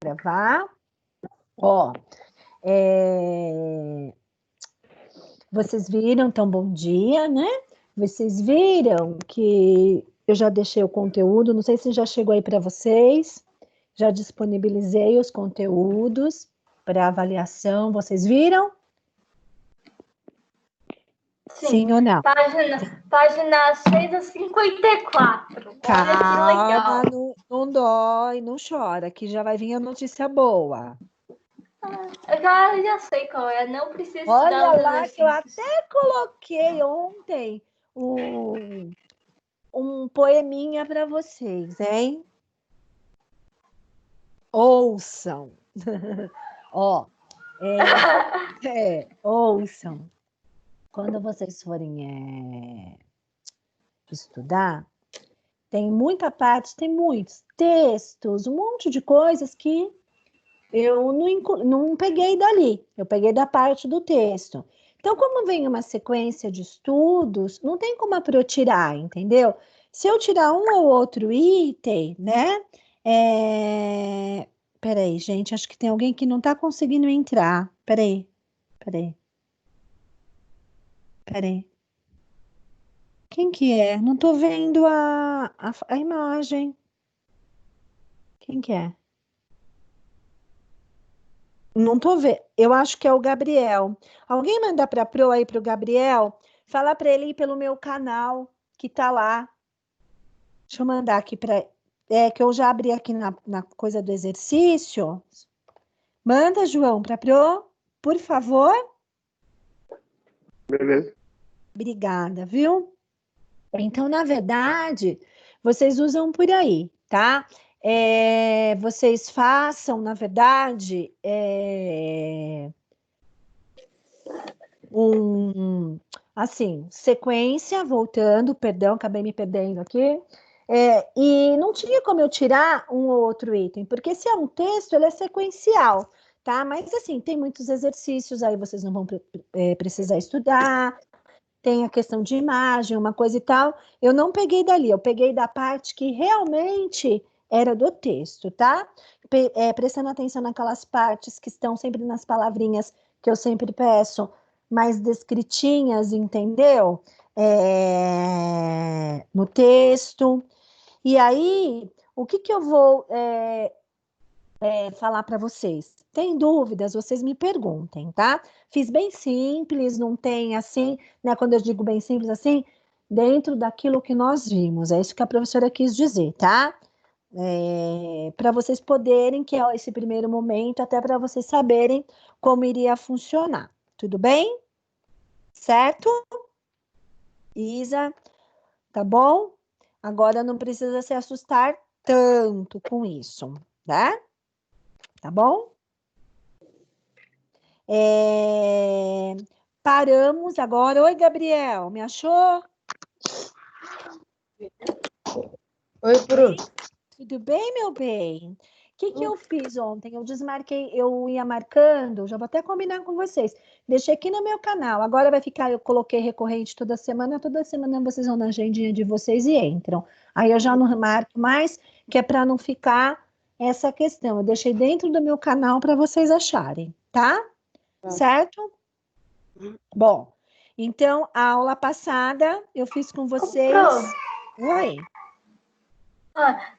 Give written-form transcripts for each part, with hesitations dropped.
gravar. Ó, vocês viram, então, bom dia, né? Vocês viram que eu já deixei o conteúdo, não sei se já chegou aí para vocês, já disponibilizei os conteúdos para avaliação, vocês viram? Sim ou não? Página 6 a 54. Olha que legal. Não dói, não chora, que já vai vir a notícia boa. Eu já sei qual é, não precisa Olha estudar os lá exercícios. que eu até coloquei ontem um poeminha para vocês, hein? Ouçam. Ó, ouçam. Quando vocês forem estudar, tem muita parte, tem muitos textos, um monte de coisas que eu não peguei dali, eu peguei da parte do texto. Então, como vem uma sequência de estudos, não tem como para eu tirar, entendeu? Se eu tirar um ou outro item, né? Peraí, gente, acho que tem alguém que não está conseguindo entrar. Peraí. Quem que é? Não estou vendo a imagem. Quem que é? Não tô vendo. Eu acho que é o Gabriel. Alguém manda para Pro aí para o Gabriel? Fala para ele ir pelo meu canal que tá lá. Deixa eu mandar aqui para. Que eu já abri aqui na coisa do exercício. Manda, João, para Pro, por favor. Beleza. Obrigada, viu? Então, na verdade, vocês usam por aí, tá? Vocês façam, na verdade, assim, sequência, voltando, perdão, acabei me perdendo aqui, e não tinha como eu tirar um ou outro item, porque se é um texto, ele é sequencial, tá? Mas, assim, tem muitos exercícios, aí vocês não vão precisar estudar, tem a questão de imagem, uma coisa e tal, eu não peguei dali, eu peguei da parte que realmente era do texto, tá? Prestando atenção naquelas partes que estão sempre nas palavrinhas que eu sempre peço, mais descritinhas, entendeu? No texto. E aí, o que eu vou falar para vocês? Tem dúvidas? Vocês me perguntem, tá? Fiz bem simples, não tem assim, né? Quando eu digo bem simples assim, dentro daquilo que nós vimos. É isso que a professora quis dizer, tá? Para vocês poderem, que é esse primeiro momento, até para vocês saberem como iria funcionar. Tudo bem? Certo? Isa, tá bom? Agora não precisa se assustar tanto com isso, tá? Tá bom? Paramos agora. Oi, Gabriel, me achou? Oi, Bruno. Tudo bem, meu bem? O que eu fiz ontem? Eu desmarquei, eu ia marcando, já vou até combinar com vocês. Deixei aqui no meu canal. Agora vai ficar, eu coloquei recorrente toda semana vocês vão na agendinha de vocês e entram. Aí eu já não marco mais, que é para não ficar essa questão. Eu deixei dentro do meu canal para vocês acharem, tá? Certo? Bom, então a aula passada eu fiz com vocês. Oi.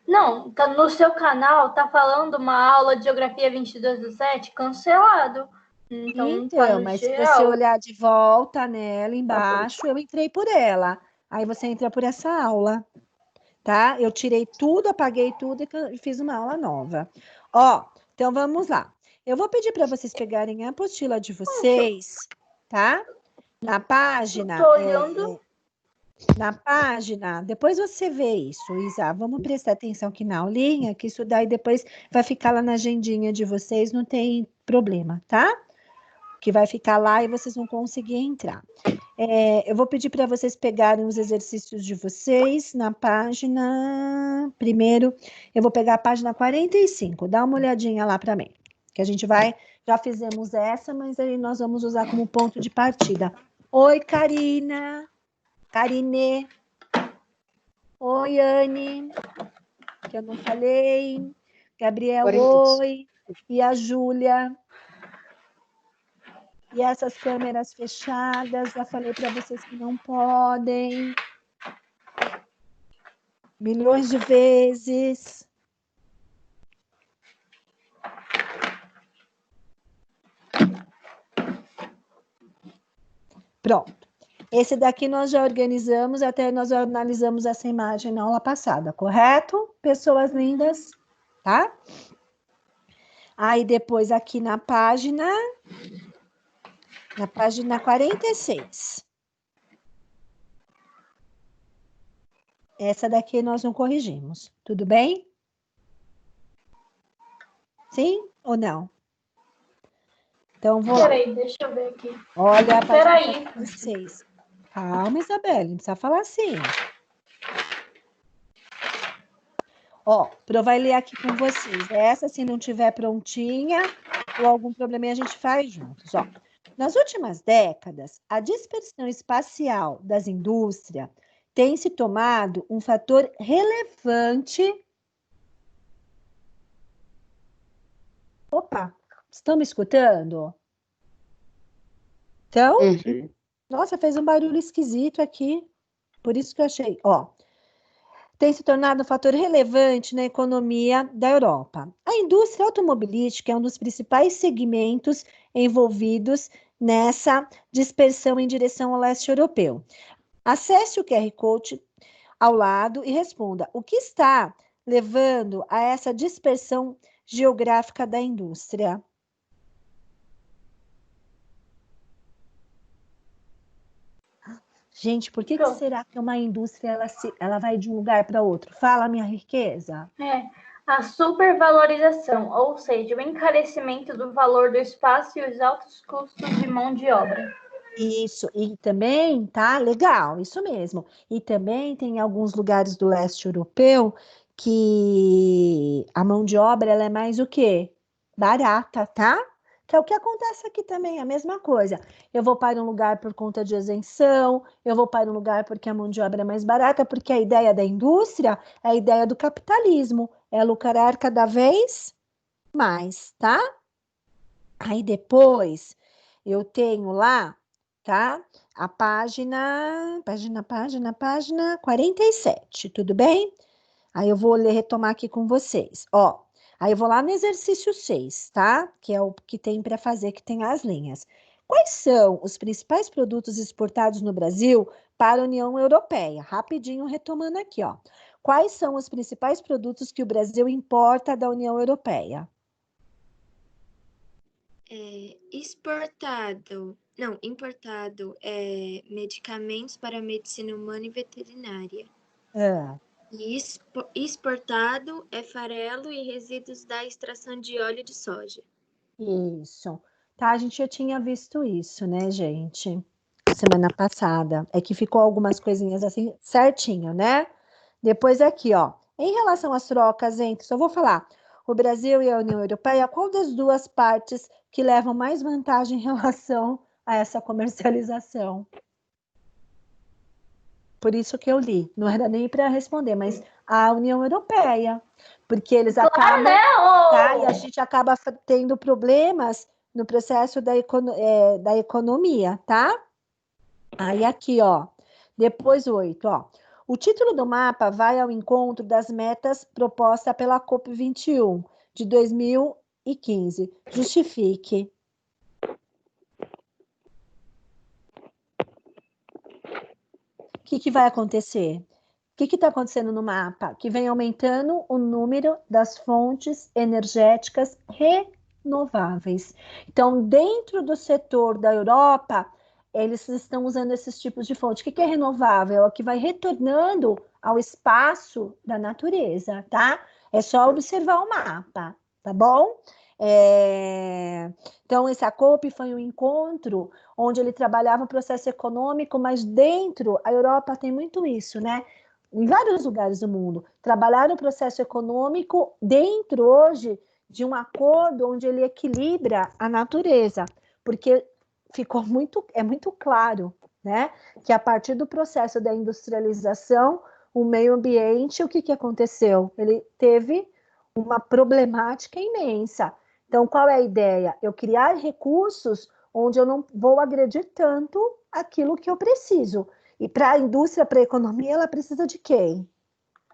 Não, tá no seu canal, tá falando uma aula de Geografia 22/7, cancelado. Então tá no Mas geral. se você olhar de volta nela embaixo, eu entrei por ela. Aí você entra por essa aula, tá? Eu tirei tudo, apaguei tudo e fiz uma aula nova. Ó, então vamos lá. Eu vou pedir para vocês pegarem a apostila de vocês, tá? Na página. Tô olhando. Na página, depois você vê isso, Isa. Vamos prestar atenção aqui na aulinha, que isso daí depois vai ficar lá na agendinha de vocês, não tem problema, tá? Que vai ficar lá e vocês vão conseguir entrar. Eu vou pedir para vocês pegarem os exercícios de vocês na página. Primeiro, eu vou pegar a página 45. Dá uma olhadinha lá para mim. Que a gente vai. Já fizemos essa, mas aí nós vamos usar como ponto de partida. Oi, Karina. Karine. Oi, Anne. Que eu não falei. Gabriel, 46. oi. e a Júlia. E essas câmeras fechadas, já falei para vocês que não podem. Milhões de vezes. Pronto. Esse daqui nós já organizamos, até nós já analisamos essa imagem na aula passada, correto? Pessoas lindas, tá? Aí depois aqui na página 46. Essa daqui nós não corrigimos, tudo bem? Sim ou não? Então, vou lá. Peraí, deixa eu ver aqui. Olha a página Peraí. 46. Calma, Isabelle, não precisa falar assim. Ó, Pro vai ler aqui com vocês. Essa, se não tiver prontinha, ou algum probleminha, a gente faz juntos. Ó, nas últimas décadas, a dispersão espacial das indústrias tem se tomado um fator relevante. Opa, estão me escutando? Então, nossa, fez um barulho esquisito aqui. Por isso que eu achei, ó. Tem se tornado um fator relevante na economia da Europa. A indústria automobilística é um dos principais segmentos envolvidos nessa dispersão em direção ao leste europeu. Acesse o QR Code ao lado e responda: o que está levando a essa dispersão geográfica da indústria? Gente, por que será que uma indústria ela vai de um lugar para outro? Fala, minha riqueza. A supervalorização, ou seja, o encarecimento do valor do espaço e os altos custos de mão de obra. Isso, e também, tá? Legal, isso mesmo. E também tem alguns lugares do leste europeu que a mão de obra ela é mais o quê? Barata, tá? Que é o que acontece aqui também, a mesma coisa. Eu vou para um lugar por conta de isenção, eu vou para um lugar porque a mão de obra é mais barata, porque a ideia da indústria é a ideia do capitalismo, é lucrar cada vez mais, tá? Aí depois eu tenho lá, tá? A página 47, tudo bem? Aí eu vou retomar aqui com vocês. Ó, aí eu vou lá no exercício 6, tá? Que é o que tem para fazer, que tem as linhas. Quais são os principais produtos exportados no Brasil para a União Europeia? Rapidinho retomando aqui, ó. Quais são os principais produtos que o Brasil importa da União Europeia? Importado medicamentos para medicina humana e veterinária. E exportado é farelo e resíduos da extração de óleo de soja. Isso. Tá, a gente já tinha visto isso, né, gente? Semana passada. É que ficou algumas coisinhas assim certinho, né? Depois aqui, ó. Em relação às trocas entre, só vou falar, o Brasil e a União Europeia, qual das duas partes que levam mais vantagem em relação a essa comercialização? Por isso que eu li. Não era nem para responder, mas a União Europeia. Porque eles acabam, tá? E a gente acaba tendo problemas no processo da economia, tá? Aí aqui, ó. Depois 8, ó. O título do mapa vai ao encontro das metas propostas pela COP21 de 2015. Justifique. O que vai acontecer? O que está acontecendo no mapa? Que vem aumentando o número das fontes energéticas renováveis. Então, dentro do setor da Europa, eles estão usando esses tipos de fonte. O que é renovável? É o que vai retornando ao espaço da natureza, tá? É só observar o mapa, tá bom? Então, esse COP foi um encontro onde ele trabalhava o processo econômico, mas dentro, a Europa tem muito isso, né? Em vários lugares do mundo, trabalhar o processo econômico dentro hoje de um acordo onde ele equilibra a natureza, porque é muito claro, né, que a partir do processo da industrialização, o meio ambiente, o que aconteceu? Ele teve uma problemática imensa Então, qual é a ideia? Eu criar recursos onde eu não vou agredir tanto aquilo que eu preciso. E para a indústria, para a economia, ela precisa de quem?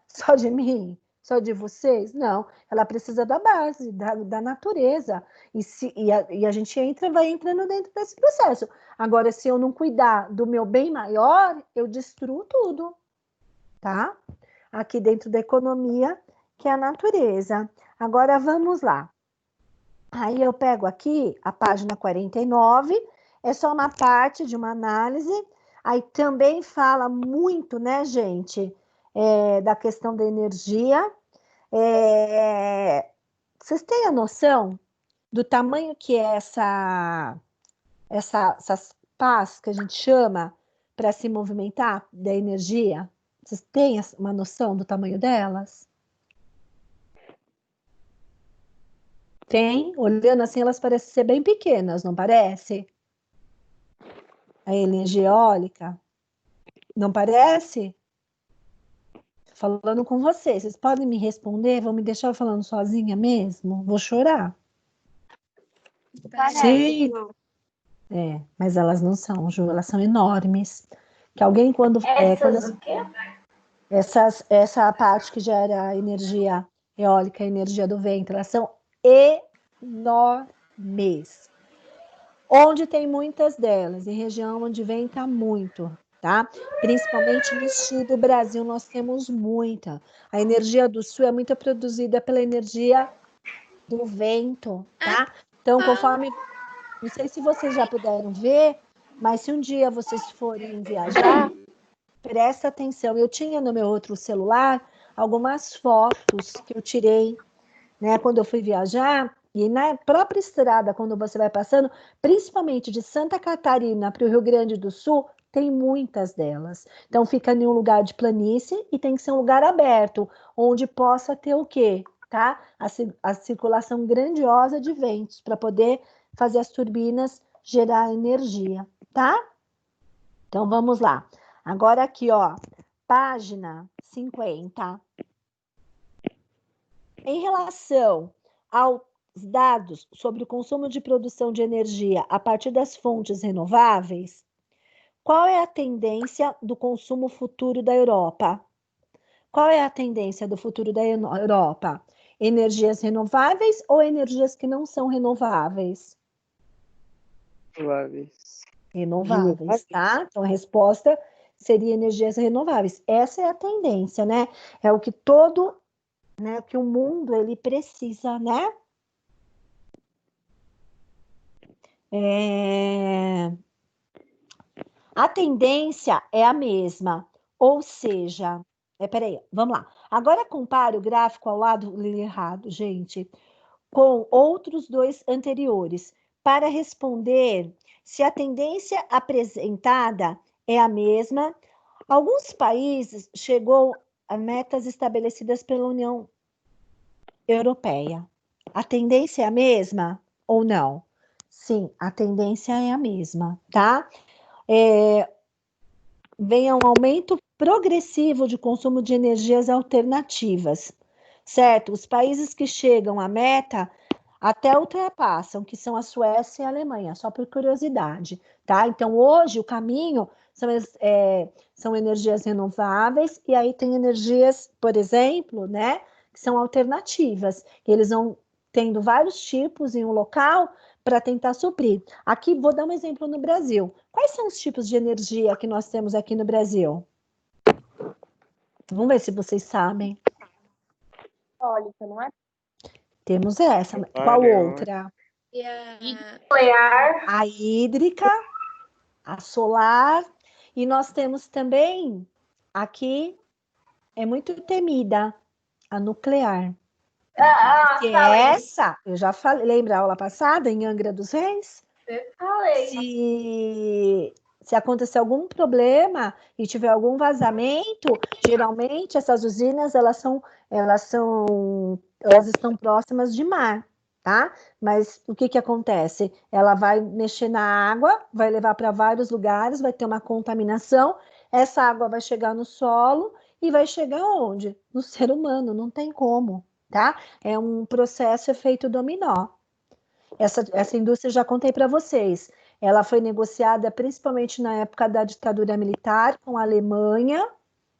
Só de mim? Só de vocês? Não, ela precisa da base, da natureza. E a gente vai entrando dentro desse processo. Agora, se eu não cuidar do meu bem maior, eu destruo tudo, tá? Aqui dentro da economia, que é a natureza. Agora, vamos lá. Aí eu pego aqui a página 49, é só uma parte de uma análise. Aí também fala muito, né, gente, da questão da energia. Vocês têm a noção do tamanho que é essas pás que a gente chama para se movimentar da energia? Vocês têm uma noção do tamanho delas? Tem, olhando assim, elas parecem ser bem pequenas, não parece? A energia eólica, não parece? Falando com vocês, vocês podem me responder? Vão me deixar falando sozinha mesmo? Vou chorar. Sim. Mas elas não são, Ju, elas são enormes. Que alguém quando Essas o quê? Essa parte que gera energia eólica, energia do vento, elas são enormes. Onde tem muitas delas, em região onde venta muito, tá? Principalmente no sul do Brasil, nós temos muita. A energia do sul é muito produzida pela energia do vento, tá? Então, conforme... Não sei se vocês já puderam ver, mas se um dia vocês forem viajar, presta atenção. Eu tinha no meu outro celular algumas fotos que eu tirei, né, quando eu fui viajar, e na própria estrada, quando você vai passando, principalmente de Santa Catarina para o Rio Grande do Sul, tem muitas delas. Então, fica em um lugar de planície e tem que ser um lugar aberto, onde possa ter o quê? Tá? A circulação grandiosa de ventos, para poder fazer as turbinas gerar energia, tá? Então, vamos lá. Agora aqui, ó, página 50. Em relação aos dados sobre o consumo de produção de energia a partir das fontes renováveis, qual é a tendência do consumo futuro da Europa? Qual é a tendência do futuro da Europa? Energias renováveis ou energias que não são renováveis? Renováveis, tá? Então a resposta seria energias renováveis. Essa é a tendência, né? É o que né, que o mundo ele precisa, né? A tendência é a mesma, ou seja, peraí, vamos lá. Agora compare o gráfico ao lado errado, gente, com outros dois anteriores, para responder se a tendência apresentada é a mesma. Alguns países chegou a metas estabelecidas pela União Europeia. A tendência é a mesma ou não? Sim, a tendência é a mesma, tá? Vem um aumento progressivo de consumo de energias alternativas, certo? Os países que chegam à meta até ultrapassam, que são a Suécia e a Alemanha, só por curiosidade, tá? Então, hoje, o caminho são energias renováveis, e aí tem energias, por exemplo, né, que são alternativas, e eles vão tendo vários tipos em um local para tentar suprir. Aqui, vou dar um exemplo no Brasil. Quais são os tipos de energia que nós temos aqui no Brasil? Vamos ver se vocês sabem. Eólica, não é? Temos essa. Qual outra? Nuclear. A hídrica, a solar, e nós temos também, aqui, é muito temida, a nuclear. Que essa, eu já falei, lembra a aula passada, em Angra dos Reis? Eu falei. Se acontecer algum problema e tiver algum vazamento, geralmente essas usinas, elas estão próximas de mar, tá? Mas o que acontece? Ela vai mexer na água, vai levar para vários lugares, vai ter uma contaminação, essa água vai chegar no solo e vai chegar onde? No ser humano, não tem como, tá? É um processo efeito dominó. Essa indústria, já contei para vocês, ela foi negociada principalmente na época da ditadura militar com a Alemanha,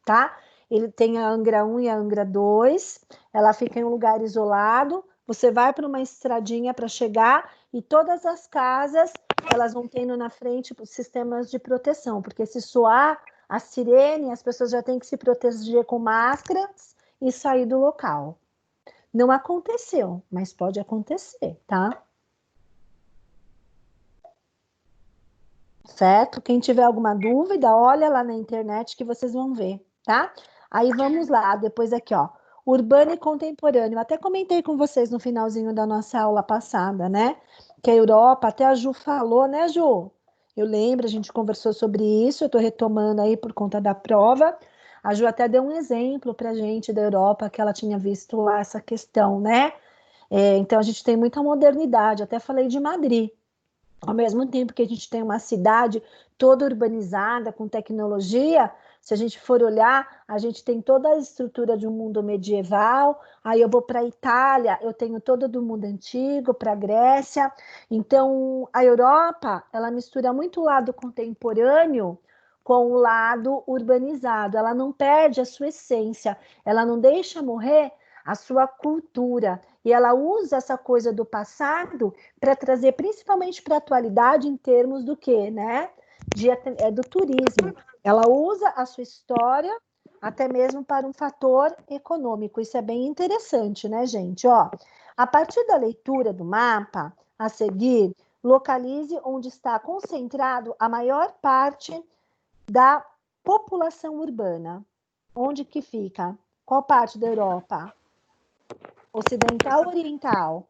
tá? Ele tem a Angra 1 e a Angra 2, ela fica em um lugar isolado, você vai para uma estradinha para chegar e todas as casas, elas vão tendo na frente sistemas de proteção, porque se soar a sirene, as pessoas já têm que se proteger com máscaras e sair do local. Não aconteceu, mas pode acontecer, tá? Certo? Quem tiver alguma dúvida, olha lá na internet que vocês vão ver, tá? Aí vamos lá, depois aqui, ó. Urbano e contemporâneo. Até comentei com vocês no finalzinho da nossa aula passada, né? Que a Europa, até a Ju falou, né, Ju? Eu lembro, a gente conversou sobre isso, eu estou retomando aí por conta da prova. A Ju até deu um exemplo para a gente da Europa, que ela tinha visto lá essa questão, né? Então, a gente tem muita modernidade, até falei de Madrid. Ao mesmo tempo que a gente tem uma cidade toda urbanizada, com tecnologia, se a gente for olhar, a gente tem toda a estrutura de um mundo medieval, aí eu vou para a Itália, eu tenho todo do mundo antigo, para a Grécia. Então, a Europa, ela mistura muito o lado contemporâneo com o lado urbanizado, ela não perde a sua essência, ela não deixa morrer a sua cultura, e ela usa essa coisa do passado para trazer principalmente para a atualidade em termos do quê, né? Do turismo. Ela usa a sua história até mesmo para um fator econômico. Isso é bem interessante, né, gente? Ó, a partir da leitura do mapa, a seguir, localize onde está concentrado a maior parte da população urbana. Onde que fica? Qual parte da Europa? Ocidental ou oriental?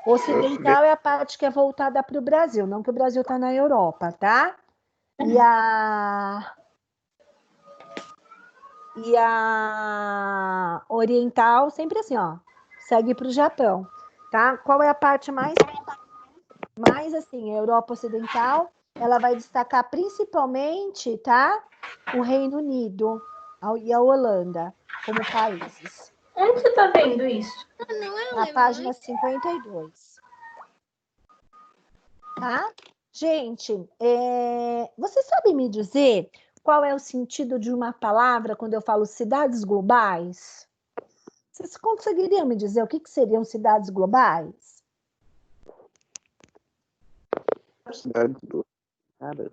Ocidental é a parte que é voltada para o Brasil, não que o Brasil está na Europa, tá? E a oriental, sempre assim, ó, segue para o Japão, tá? Qual é a parte mais assim, a Europa Ocidental, ela vai destacar principalmente, tá? O Reino Unido e a Holanda como países. Onde você está vendo isso? Não é Na página 52. Tá? Gente, você sabe me dizer qual é o sentido de uma palavra quando eu falo cidades globais? Vocês conseguiriam me dizer o que seriam cidades globais? Cidades do... Cara,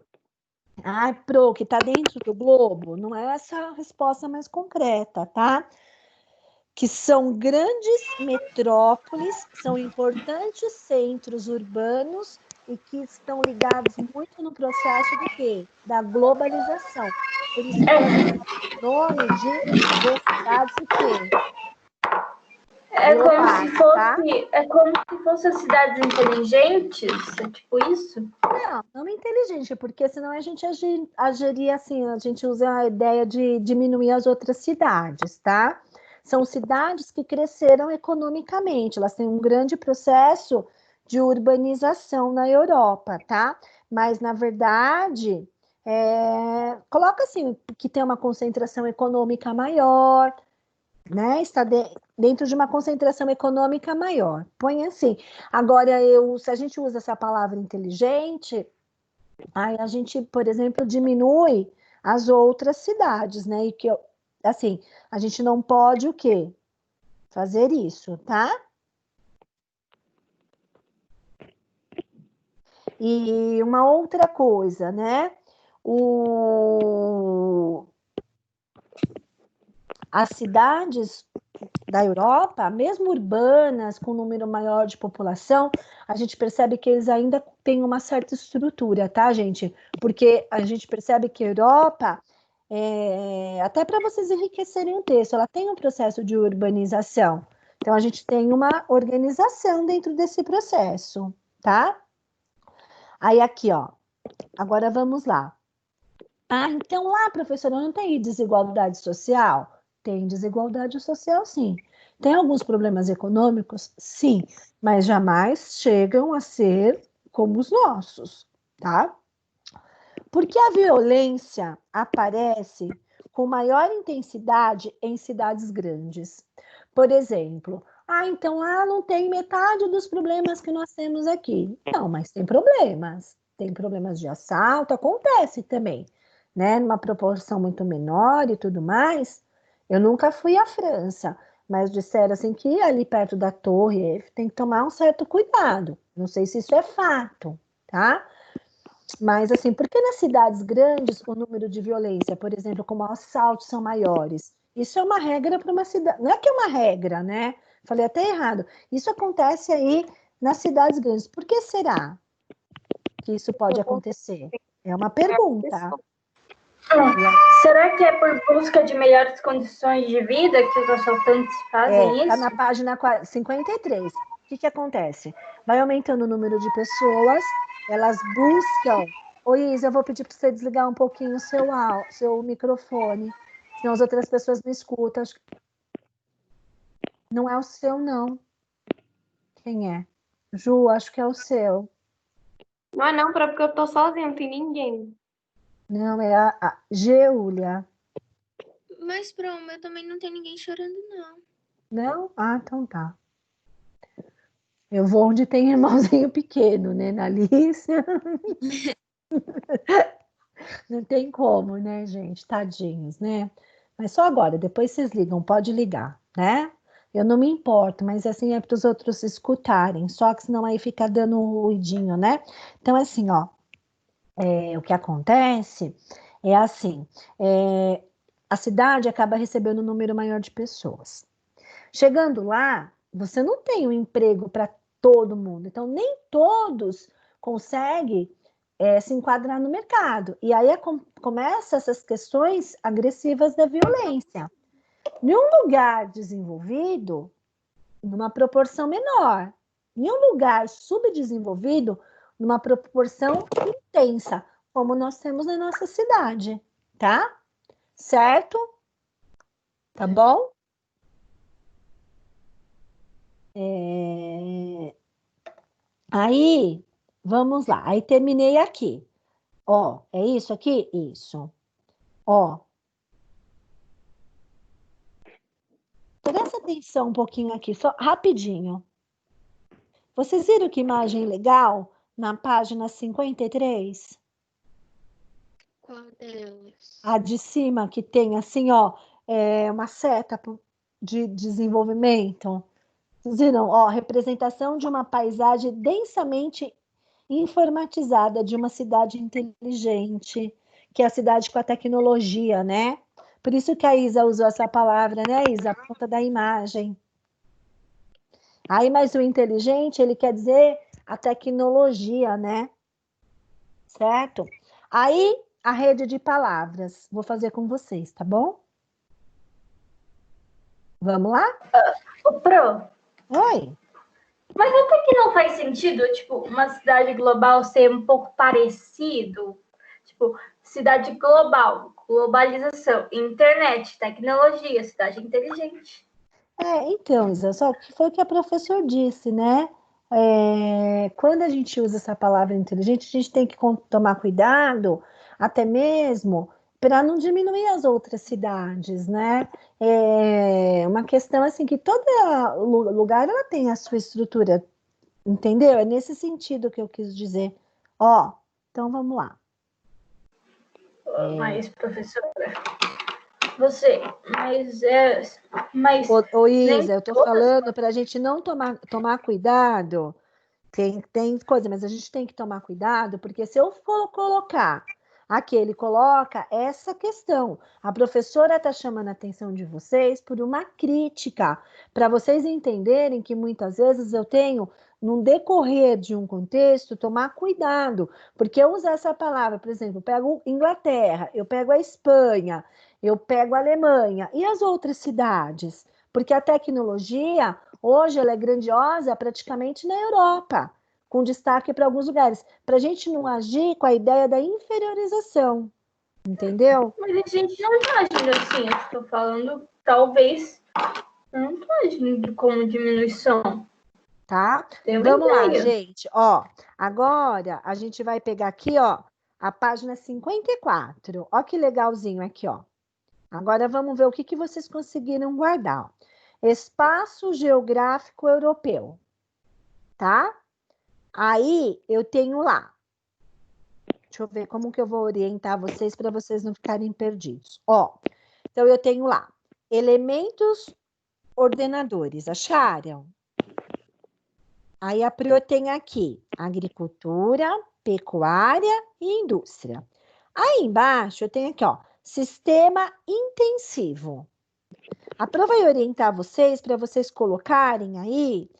Ah, pro, que está dentro do globo, não é essa a resposta mais concreta, tá? Que são grandes metrópoles, são importantes centros urbanos e que estão ligados muito no processo do quê? Da globalização. Por isso que elas têm nome de cidades o quê? Globais, tá? É como se fossem cidades inteligentes, é tipo isso? Não inteligente, porque senão a gente agiria assim, a gente usa a ideia de diminuir as outras cidades, tá? São cidades que cresceram economicamente, elas têm um grande processo de urbanização na Europa, tá? Mas, na verdade, coloca assim, que tem uma concentração econômica maior, né? Está dentro de uma concentração econômica maior. Põe assim. Agora, se a gente usa essa palavra inteligente, aí a gente, por exemplo, diminui as outras cidades, né? E que, assim, a gente não pode o quê? Fazer isso, tá? E uma outra coisa, né? As cidades da Europa, mesmo urbanas, com um número maior de população, a gente percebe que eles ainda têm uma certa estrutura, tá, gente? Porque a gente percebe que a Europa, até para vocês enriquecerem o texto, ela tem um processo de urbanização. Então, a gente tem uma organização dentro desse processo, tá? Aí, aqui, ó. Agora, vamos lá. Ah, então lá, professora, não tem desigualdade social? Tem desigualdade social, sim. Tem alguns problemas econômicos? Sim, mas jamais chegam a ser como os nossos, tá? Porque a violência aparece com maior intensidade em cidades grandes. Por exemplo, Ah, então lá não tem metade dos problemas que nós temos aqui. Não, mas tem problemas. Tem problemas de assalto, acontece também, né? Numa proporção muito menor e tudo mais. Eu nunca fui à França, mas disseram assim que ali perto da Torre Eiffel tem que tomar um certo cuidado. Não sei se isso é fato, tá? Mas assim, por que nas cidades grandes o número de violência, por exemplo, como assaltos são maiores? Isso é uma regra para uma cidade. Não é que é uma regra, né? Falei até errado. Isso acontece aí nas cidades grandes. Por que será que isso pode acontecer? É uma pergunta. Será que é por busca de melhores condições de vida que os assaltantes fazem isso? Está na página 53. O que acontece? Vai aumentando o número de pessoas, elas buscam. Ô, Isa, eu vou pedir para você desligar um pouquinho o seu microfone, senão as outras pessoas não escutam. Não é o seu, não. Quem é? Ju, acho que é o seu. Não é não, porque eu tô sozinha, não tem ninguém. Não, é a Geulia. Mas pro meu também não tem ninguém chorando, não. Não? Ah, então tá. Eu vou onde tem irmãozinho pequeno, né? Na Alicia. Não tem como, né, gente? Tadinhos, né? Mas só agora, depois vocês ligam, pode ligar, né? Eu não me importo, mas assim é para os outros escutarem, só que senão aí fica dando um ruidinho, né? Então, assim, ó, o que acontece é assim, a cidade acaba recebendo um número maior de pessoas. Chegando lá, você não tem um emprego para todo mundo, então nem todos conseguem se enquadrar no mercado. E aí começam essas questões agressivas da violência. Em um lugar desenvolvido, numa proporção menor. Em um lugar subdesenvolvido, numa proporção intensa, como nós temos na nossa cidade, tá? Certo? Tá bom? Aí, vamos lá. Aí terminei aqui. Ó, é isso aqui? Isso. Ó. Presta atenção um pouquinho aqui, só rapidinho. Vocês viram que imagem legal na página 53? Qual delas? A de cima, que tem assim, ó, uma seta de desenvolvimento. Vocês viram? Ó, representação de uma paisagem densamente informatizada de uma cidade inteligente, que é a cidade com a tecnologia, né? Por isso que a Isa usou essa palavra, né, Isa? A ponta da imagem. Aí, mas o inteligente, ele quer dizer a tecnologia, né? Certo? Aí, a rede de palavras. Vou fazer com vocês, tá bom? Vamos lá? Ô, Pro, Oi. mas até que não faz sentido, tipo, uma cidade global ser um pouco parecido? Tipo, cidade global, globalização, internet, tecnologia, cidade inteligente. Então, Isa, só que foi o que a professora disse, né? Quando a gente usa essa palavra inteligente, a gente tem que tomar cuidado, até mesmo para não diminuir as outras cidades, né? É uma questão assim que todo lugar ela tem a sua estrutura, entendeu? É nesse sentido que eu quis dizer. Ó, então vamos lá. Mas, professora, mas Ô Isa, nem eu tô todas. falando para a gente não tomar cuidado. Tem coisa, mas a gente tem que tomar cuidado, porque se eu for colocar aqui, ele coloca essa questão. A professora está chamando a atenção de vocês por uma crítica, para vocês entenderem que muitas vezes eu tenho, num decorrer de um contexto, tomar cuidado, porque eu uso essa palavra, por exemplo, eu pego Inglaterra, eu pego a Espanha, eu pego a Alemanha e as outras cidades, porque a tecnologia hoje ela é grandiosa praticamente na Europa, com destaque para alguns lugares, para a gente não agir com a ideia da inferiorização, entendeu? Mas a gente não está agindo assim, eu estou falando, talvez, eu não estou agindo como diminuição. Tá? Tem uma Vamos lá, ideia. gente. Ó, agora a gente vai pegar aqui, ó, a página 54. Ó que legalzinho aqui, ó. Agora vamos ver o que vocês conseguiram guardar. Ó. Espaço Geográfico Europeu, tá? Aí eu tenho lá. Deixa eu ver como que eu vou orientar vocês para vocês não ficarem perdidos. Ó, então eu tenho lá elementos ordenadores, acharam? Aí a Pro tem aqui agricultura, pecuária e indústria. Aí embaixo eu tenho aqui, ó, sistema intensivo. A Pro vai orientar vocês para vocês colocarem aí.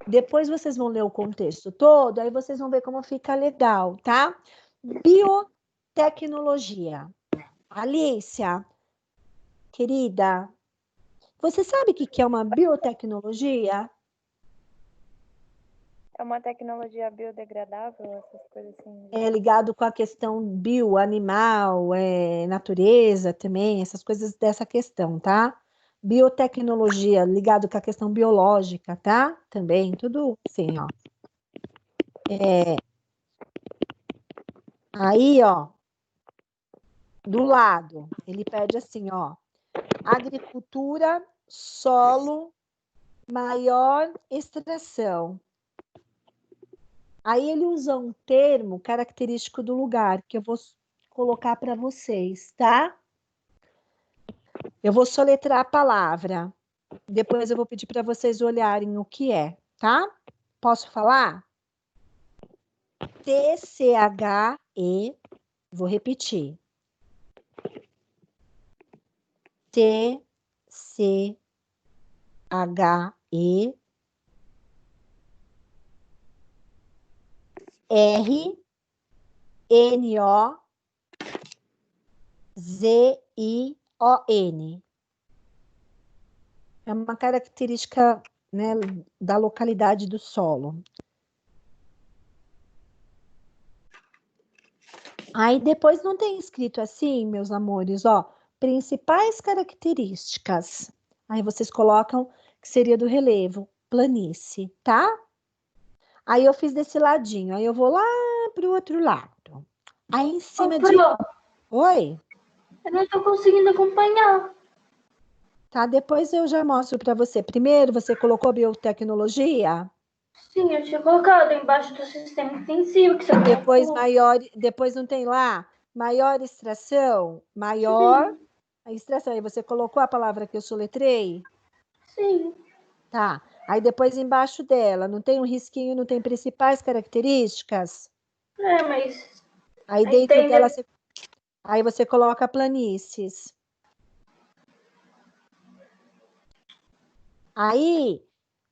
Depois vocês vão ler o contexto todo, aí vocês vão ver como fica legal, tá? Biotecnologia. Alícia, querida, você sabe o que é uma biotecnologia? É uma tecnologia biodegradável, essas coisas assim. É ligado com a questão bio, animal, natureza também, essas coisas dessa questão, tá? Biotecnologia, ligado com a questão biológica, tá? Também, tudo assim, ó. Aí, ó, do lado, ele pede assim, ó, agricultura, solo, maior extração. Aí ele usa um termo característico do lugar, que eu vou colocar para vocês, tá? Eu vou soletrar a palavra. Depois eu vou pedir para vocês olharem o que é, tá? Posso falar? TCHE, vou repetir. TCHE RNOZION. É uma característica, né, da localidade do solo. Aí depois não tem escrito assim, meus amores, ó, principais características. Aí vocês colocam que seria do relevo, planície, tá? Aí eu fiz desse ladinho, aí eu vou lá para o outro lado. Aí em cima de... Oi? Eu não tô conseguindo acompanhar. Tá, depois eu já mostro para você. Primeiro, você colocou biotecnologia? Sim, eu tinha colocado embaixo do sistema intensivo. Que você Depois colocou. maior, depois não tem lá? Maior extração? Maior a extração. Aí você colocou a palavra que eu soletrei? Sim. Tá. Aí depois embaixo dela, não tem um risquinho, não tem principais características? Mas... Aí dentro dela, aí você coloca planícies. Aí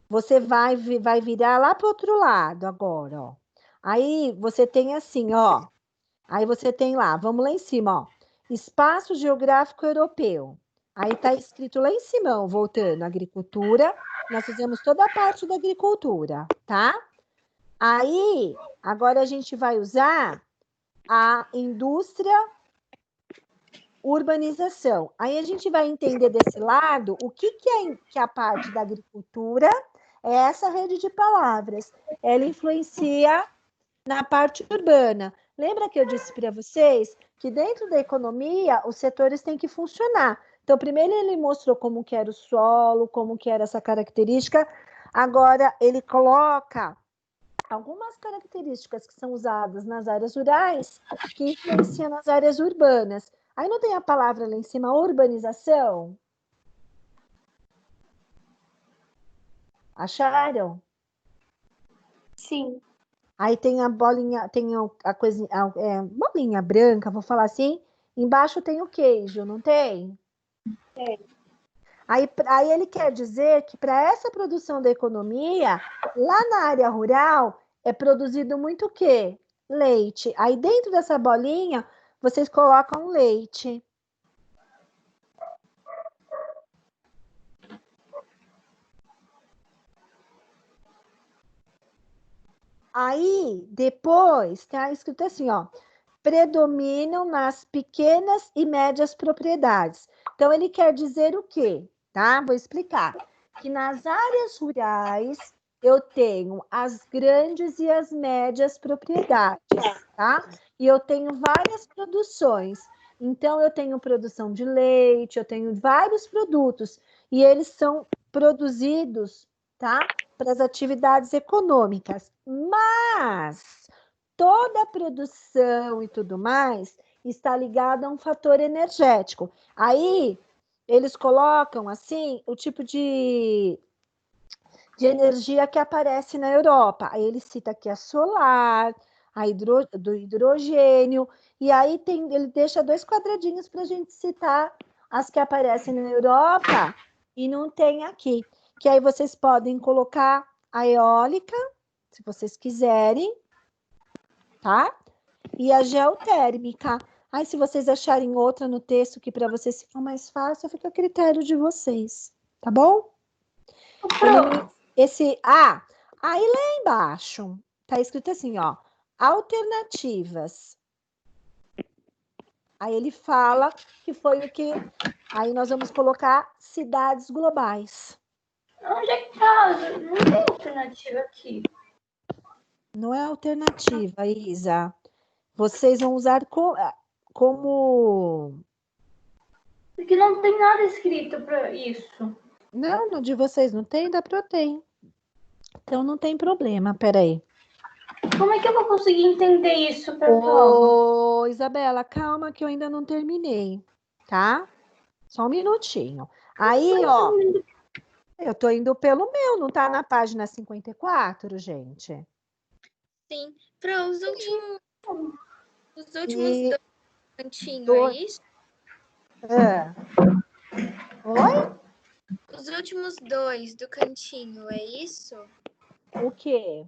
você vai virar lá para o outro lado agora, ó. Aí você tem assim, ó. Aí você tem lá, vamos lá em cima, ó. Espaço Geográfico Europeu. Aí tá escrito lá em cima, ó, voltando, agricultura. Nós fizemos toda a parte da agricultura, tá? Aí, agora a gente vai usar a indústria, urbanização. Aí a gente vai entender desse lado o que é a parte da agricultura, é essa rede de palavras. Ela influencia na parte urbana. Lembra que eu disse para vocês que dentro da economia os setores têm que funcionar. Então, primeiro ele mostrou como que era o solo, como que era essa característica. Agora ele coloca algumas características que são usadas nas áreas rurais que influenciam nas áreas urbanas. Aí não tem a palavra lá em cima, urbanização? Acharam? Sim. Aí tem a bolinha, tem a coisinha, bolinha branca, vou falar assim. Embaixo tem o queijo, não tem? Tem. Aí ele quer dizer que para essa produção da economia, lá na área rural, é produzido muito o quê? Leite. Aí dentro dessa bolinha, vocês colocam leite. Aí, depois, tá escrito assim, ó. Predominam nas pequenas e médias propriedades. Então, ele quer dizer o quê? Tá? Vou explicar. Que nas áreas rurais, eu tenho as grandes e as médias propriedades, tá? E eu tenho várias produções. Então, eu tenho produção de leite, eu tenho vários produtos. e eles são produzidos, tá? Para as atividades econômicas. Mas toda a produção e tudo mais está ligada a um fator energético. Aí eles colocam assim o tipo de energia que aparece na Europa. Aí ele cita aqui a solar, do hidrogênio, e aí ele deixa 2 quadradinhos para a gente citar as que aparecem na Europa e não tem aqui. Que aí vocês podem colocar a eólica, se vocês quiserem, tá? E a geotérmica. Aí, se vocês acharem outra no texto que para vocês fica mais fácil, fica a critério de vocês, tá bom? Aí lá embaixo tá escrito assim, ó, alternativas. Aí ele fala que foi o que... Aí nós vamos colocar cidades globais. Onde é que tá? Não tem alternativa aqui. Não é alternativa, Isa. Vocês vão usar como... Porque não tem nada escrito para isso. Não, no de vocês não tem, da Protem. Então não tem problema, peraí. Como é que eu vou conseguir entender isso, pessoal? Ô, Isabela, calma que eu ainda não terminei, tá? Só um minutinho. Aí, ó, eu tô indo pelo meu, não tá na página 54, gente? Sim. Para os últimos E... dois cantinhos, é isso? Oi? Os últimos 2 do cantinho, é isso? O quê?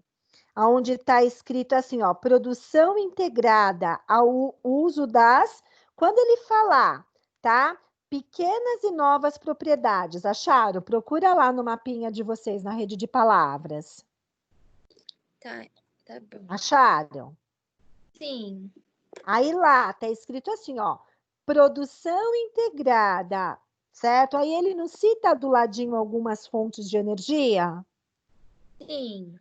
Onde está escrito assim, ó, produção integrada ao uso das... Quando ele falar, tá? Pequenas e novas propriedades, acharam? Procura lá no mapinha de vocês, na rede de palavras. Tá bom. Acharam? Sim. Aí lá está escrito assim, ó, produção integrada, certo? Aí ele não cita do ladinho algumas fontes de energia? Sim.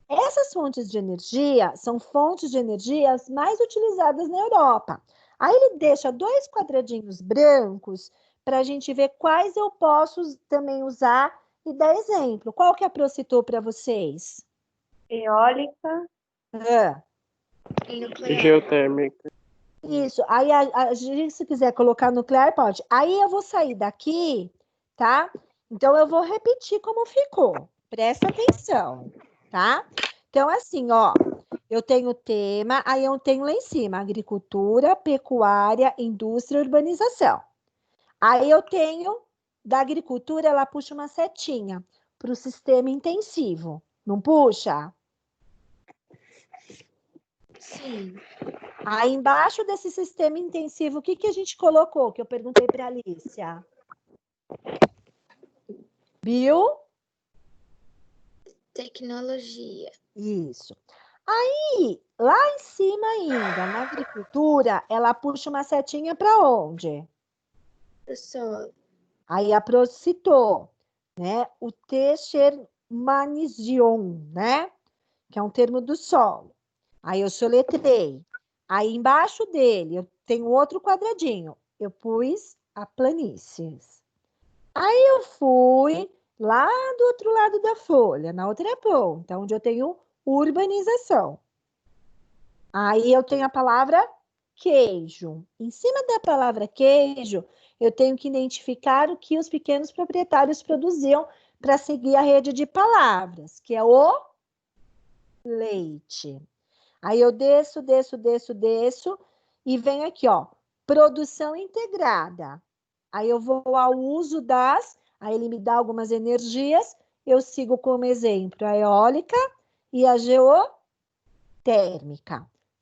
Essas fontes de energia são fontes de energia mais utilizadas na Europa. Aí ele deixa 2 quadradinhos brancos para a gente ver quais eu posso também usar e dar exemplo. Qual que a Pro citou para vocês? Eólica. Geotérmica. Isso. Aí a gente, se quiser colocar nuclear, pode. Aí eu vou sair daqui, tá? Então eu vou repetir como ficou. Presta atenção, tá? Então, assim, ó, eu tenho o tema, aí eu tenho lá em cima agricultura, pecuária, indústria e urbanização. Aí eu tenho da agricultura, ela puxa uma setinha para o sistema intensivo. Não puxa? Sim. Aí embaixo desse sistema intensivo, o que a gente colocou? Que eu perguntei para a Alicia. Tecnologia. Isso. Aí, lá em cima ainda, na agricultura, ela puxa uma setinha para onde? Do solo. Aí a Pro citou, né? O Termansion, né? Que é um termo do solo. Aí eu soletrei. Aí embaixo dele eu tenho outro quadradinho. Eu pus a planícies. Aí eu fui lá do outro lado da folha, na outra ponta, onde eu tenho urbanização. Aí eu tenho a palavra queijo. Em cima da palavra queijo, eu tenho que identificar o que os pequenos proprietários produziam para seguir a rede de palavras, que é o leite. Aí eu desço e venho aqui, ó, produção integrada. Aí eu vou ao uso das, aí ele me dá algumas energias, eu sigo como exemplo a eólica e a geotérmica.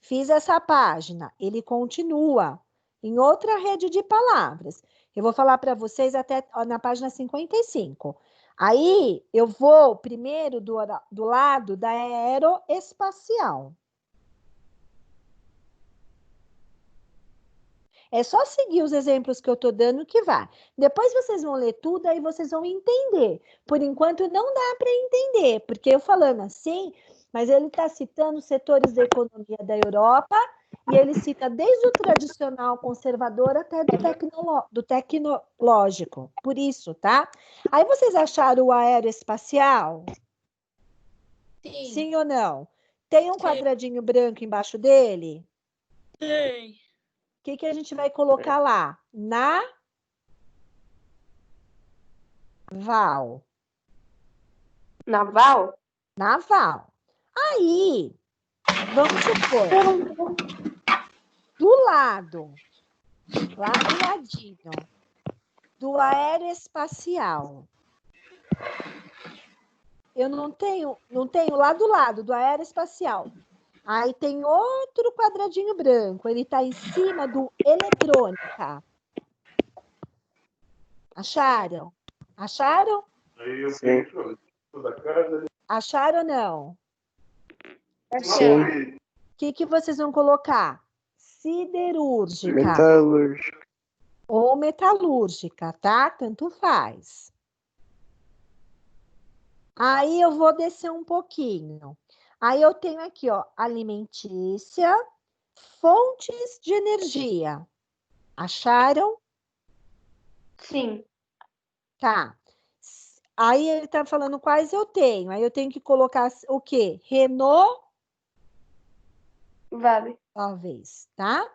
Fiz essa página, ele continua em outra rede de palavras. Eu vou falar para vocês até na página 55. Aí eu vou primeiro do lado da aeroespacial. É só seguir os exemplos que eu estou dando que vai. Depois vocês vão ler tudo, aí vocês vão entender. Por enquanto não dá para entender, porque eu falando assim, mas ele está citando setores da economia da Europa E ele cita desde o tradicional conservador até do tecnológico. Por isso, tá? Aí vocês acharam o aeroespacial? Sim. Sim ou não? Tem um quadradinho branco embaixo dele? Tem. O que a gente vai colocar lá? Naval. Naval? Naval. Aí, vamos supor, do lado, lá do ladinho, do aeroespacial. Eu não tenho lá do lado do aeroespacial. Aí tem outro quadradinho branco, ele está em cima do eletrônica. Acharam? Acharam? Sim. Acharam ou não? Sim. O que vocês vão colocar? Siderúrgica. Metalúrgica. Ou metalúrgica, tá? Tanto faz. Aí eu vou descer um pouquinho. Aí eu tenho aqui, ó, alimentícia, fontes de energia. Acharam? Sim. Tá. Aí ele tá falando quais eu tenho. Aí eu tenho que colocar o quê? Renault? Vale. Talvez, tá?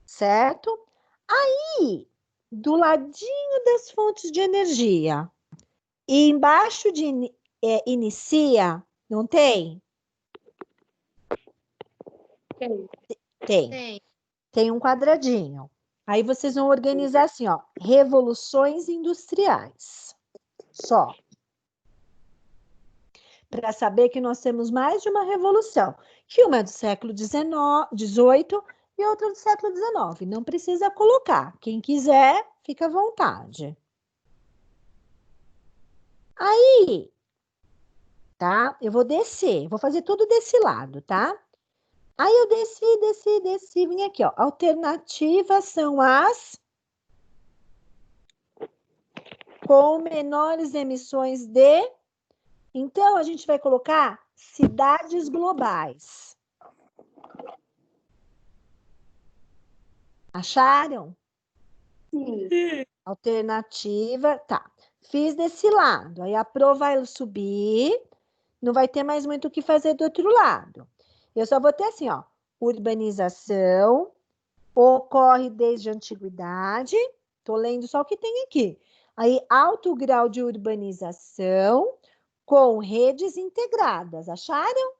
Certo? Aí, do ladinho das fontes de energia, e embaixo de inicia, não tem? Tem. Tem. Tem um quadradinho. Aí vocês vão organizar assim, ó, revoluções industriais. Só. Para saber que nós temos mais de uma revolução, que uma é do século XVIII e outra do século XIX. Não precisa colocar. Quem quiser, fica à vontade. Aí, tá? Eu vou descer, vou fazer tudo desse lado, tá? Aí eu desci, vim aqui, ó. Alternativas são as com menores emissões de... Então, a gente vai colocar cidades globais. Acharam? Sim. Alternativa, tá. Fiz desse lado. Aí a Pro vai subir, não vai ter mais muito o que fazer do outro lado. Eu só vou ter assim, ó. Urbanização ocorre desde a antiguidade. Tô lendo só o que tem aqui. Aí, alto grau de urbanização com redes integradas. Acharam?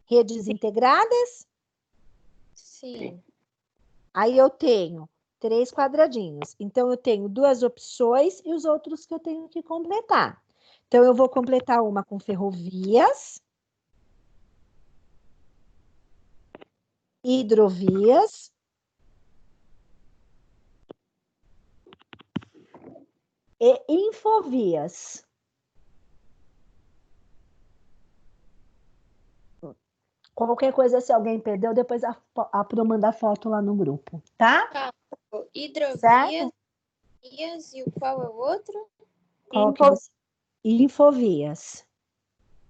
Redes integradas? Sim. Aí eu tenho 3 quadradinhos. Então, eu tenho 2 opções e os outros que eu tenho que completar. Então, eu vou completar uma com ferrovias, hidrovias, e infovias. Qualquer coisa, se alguém perdeu, depois a Pro manda foto lá no grupo, tá? Hidrovias, Certo? e qual é o outro? Qual que você... Infovias.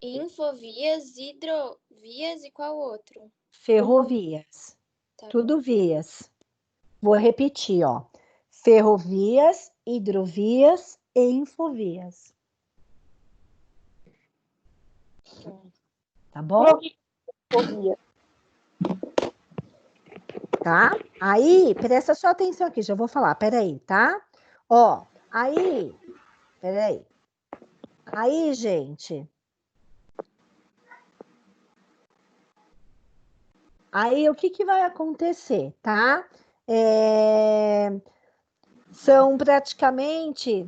Infovias, hidrovias e qual outro? Ferrovias. Tá Tudo vias. Vou repetir, ó. Ferrovias, hidrovias e infovias. Tá bom? Tá? Aí, presta só atenção aqui, já vou falar, peraí, tá? Ó, aí, peraí. Aí, gente. Aí, o que vai acontecer, tá? São praticamente,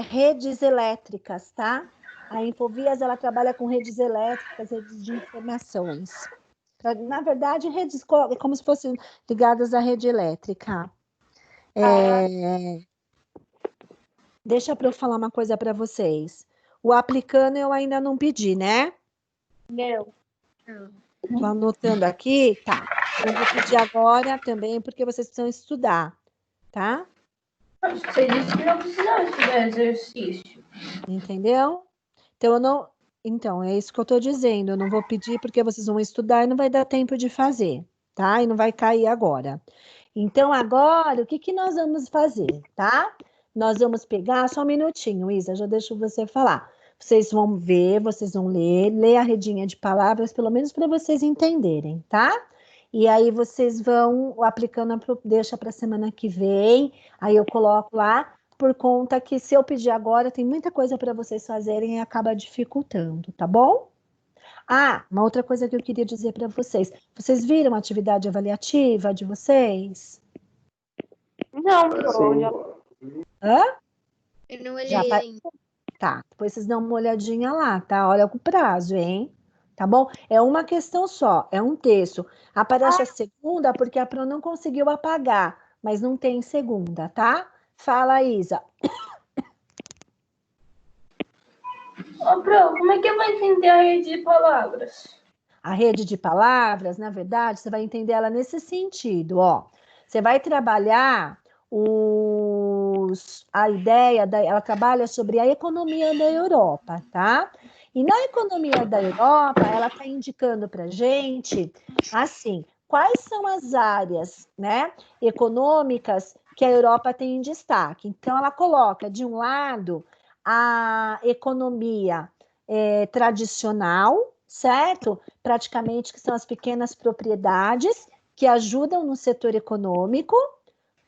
redes elétricas, tá? A Infovias, ela trabalha com redes elétricas, redes de informações. Na verdade, redes como se fossem ligadas à rede elétrica. Deixa para eu falar uma coisa para vocês. O aplicando eu ainda não pedi, né? Não. Estou anotando aqui, tá. Eu vou pedir agora também, porque vocês precisam estudar, tá? Você disse que não precisava estudar exercício. Entendeu? Então, eu não... Então, é isso que eu estou dizendo. Eu não vou pedir porque vocês vão estudar e não vai dar tempo de fazer, tá? E não vai cair agora. Então, agora, o que que nós vamos fazer, tá? Nós vamos pegar, só um minutinho, Isa, já deixo você falar. Vocês vão ver, vocês vão ler a redinha de palavras, pelo menos para vocês entenderem, tá? E aí vocês vão aplicando, deixa para a semana que vem, aí eu coloco lá, por conta que se eu pedir agora, tem muita coisa para vocês fazerem e acaba dificultando, tá bom? Ah, uma outra coisa que eu queria dizer para vocês. Vocês viram a atividade avaliativa de vocês? Não, Sim. já... Hã? Eu não olhei Já ainda. Tá, depois vocês dão uma olhadinha lá, tá? Olha o prazo, hein? Tá bom? É uma questão só, é um texto. Aparece a segunda porque a Pro não conseguiu apagar, mas não tem segunda, tá? Fala, Isa. Ô, Pro, como é que eu vou entender a rede de palavras? A rede de palavras, na verdade, você vai entender ela nesse sentido, ó. Você vai trabalhar a ideia, ela trabalha sobre a economia da Europa, tá? E na economia da Europa, ela está indicando para a gente, assim, quais são as áreas, né, econômicas que a Europa tem em destaque. Então, ela coloca, de um lado, a economia tradicional, certo? Praticamente que são as pequenas propriedades que ajudam no setor econômico,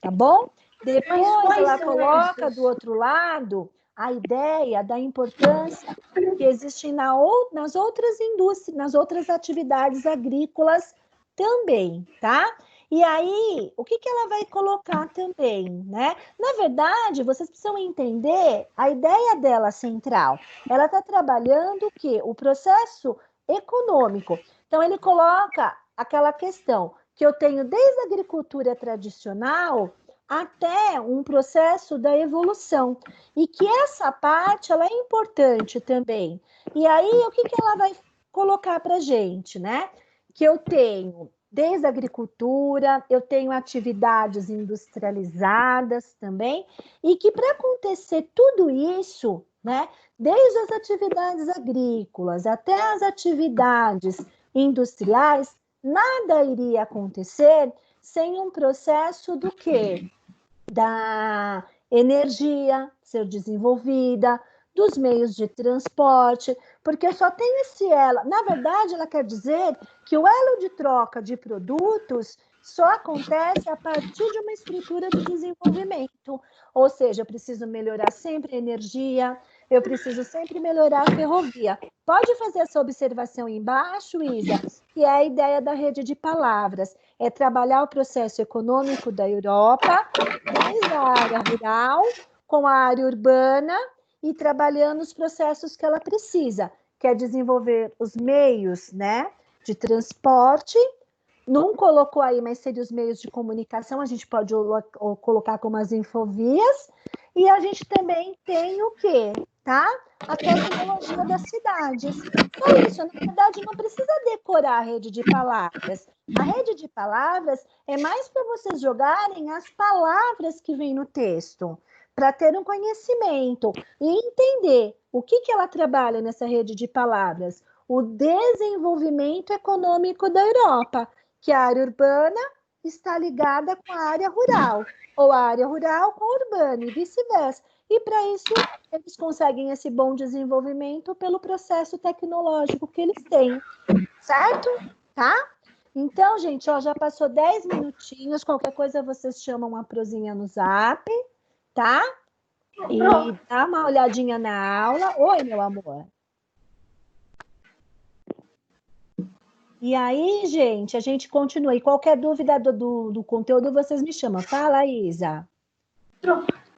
tá bom? Depois ela coloca do outro lado a ideia da importância que existe nas outras indústrias, nas outras atividades agrícolas também, tá? E aí, o que que ela vai colocar também, né? Na verdade, vocês precisam entender a ideia dela central. Ela está trabalhando o quê? O processo econômico. Então, ele coloca aquela questão que eu tenho desde a agricultura tradicional até um processo da evolução. E que essa parte, ela é importante também. E aí, o que que ela vai colocar para a gente, né? Que eu tenho desde a agricultura, eu tenho atividades industrializadas também, e que para acontecer tudo isso, né, desde as atividades agrícolas até as atividades industriais, nada iria acontecer sem um processo do quê? Da energia ser desenvolvida, dos meios de transporte, porque só tem esse elo. Na verdade, ela quer dizer que o elo de troca de produtos só acontece a partir de uma estrutura de desenvolvimento. Ou seja, eu preciso melhorar sempre a energia, eu preciso sempre melhorar a ferrovia. Pode fazer essa observação embaixo, Isa, que é a ideia da rede de palavras. É trabalhar o processo econômico da Europa, desde a área rural, com a área urbana, e trabalhando os processos que ela precisa, que é desenvolver os meios, né, de transporte. Não colocou aí, mas seria os meios de comunicação, a gente pode colocar como as infovias, e a gente também tem o quê? Tá? A tecnologia das cidades. Só isso, na verdade, não precisa decorar a rede de palavras. A rede de palavras é mais para vocês jogarem as palavras que vêm no texto, para ter um conhecimento e entender o que ela trabalha nessa rede de palavras. O desenvolvimento econômico da Europa, que a área urbana está ligada com a área rural, ou a área rural com a urbana, e vice-versa. E para isso, eles conseguem esse bom desenvolvimento pelo processo tecnológico que eles têm, certo? Tá? Então, gente, ó, já passou 10 minutinhos, qualquer coisa vocês chamam a Prozinha no Zap, tá? E dá uma olhadinha na aula. Oi, meu amor. E aí, gente, a gente continua. E qualquer dúvida do conteúdo, vocês me chamam. Fala, Isa.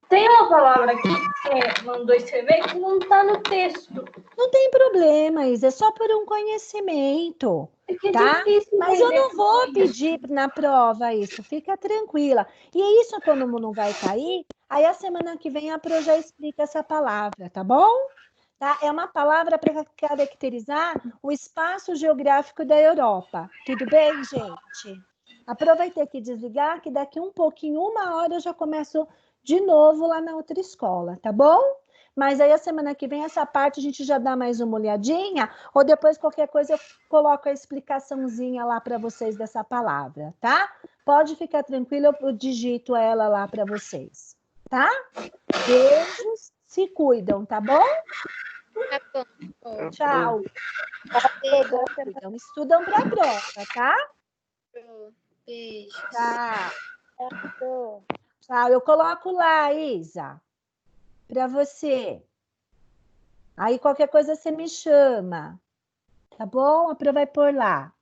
Tem uma palavra aqui que mandou escrever que não está no texto. Não tem problema, Isa. É só por um conhecimento, tá? Mas eu não vou pedir na prova isso. Fica tranquila. E isso, quando não vai cair, aí a semana que vem a Pro já explica essa palavra, tá bom? Tá? É uma palavra para caracterizar o espaço geográfico da Europa. Tudo bem, gente? A Pro vai ter que desligar, que daqui um pouquinho, 1 hora, eu já começo de novo lá na outra escola, tá bom? mas aí a semana que vem essa parte a gente já dá mais uma olhadinha, ou depois qualquer coisa eu coloco a explicaçãozinha lá para vocês dessa palavra, tá? Pode ficar tranquilo, eu digito ela lá para vocês, tá? Beijos, se cuidam, tá bom? Tá bom. Tchau. Então, estudam para a prova, tá? Beijo. Tchau. Tchau. Eu coloco lá, Isa, para você. Aí qualquer coisa você me chama, tá bom? A Pro vai por lá.